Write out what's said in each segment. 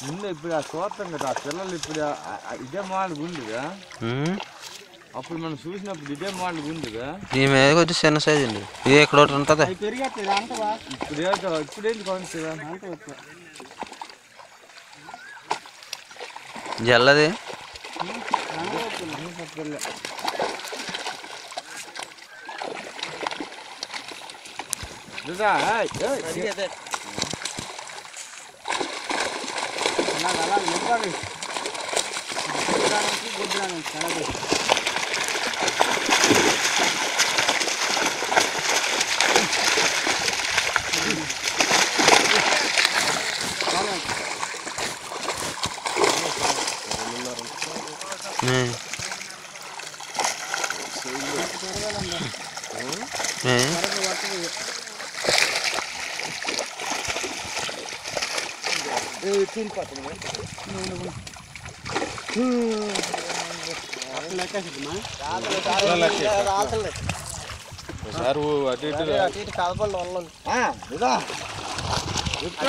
ముందు ఇప్పుడు ఆ చూస్తాం కదా ఆ పిల్లలు ఇప్పుడు ఇదే మోడల్ ఉందిగా అప్పుడు మనం చూసినప్పుడు ఇదే మోడల్ ఉందిగా ఈ మీద కొంచెం చిన్న సైజు అండి ఇది ఇక్కడ ఒకటి ఉంటుంది ఇప్పుడేంటి కొంచెం జల్లది అలా నింపాలి గుడ్రానికి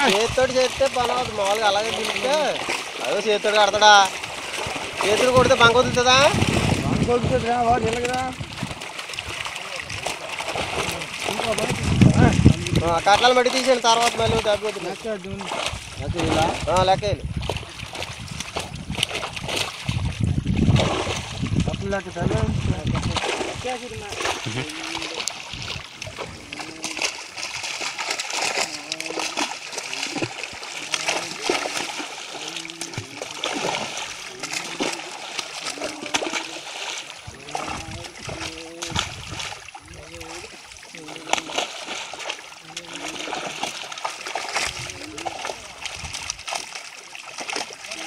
చేతితోటి చేస్తే పని అవుతుంది మామూలుగా అలాగే తింటే అదో చేతితోటి కడతాడా చేతులు కొడితే బంక వదులుతుందా కట్టాలు మట్టి తీసేయండి తర్వాత మళ్ళీ తగ్గుతుంది లెక్కేయాలి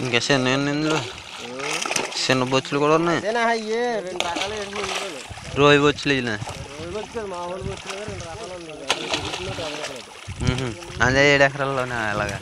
ఇంకా చిన్న ఇందులో చిన్న బొచ్చులు కూడా ఉన్నాయి రోయి బొచ్చులు ఇవి అదే 7 ఎకరాల్లోనే అలాగా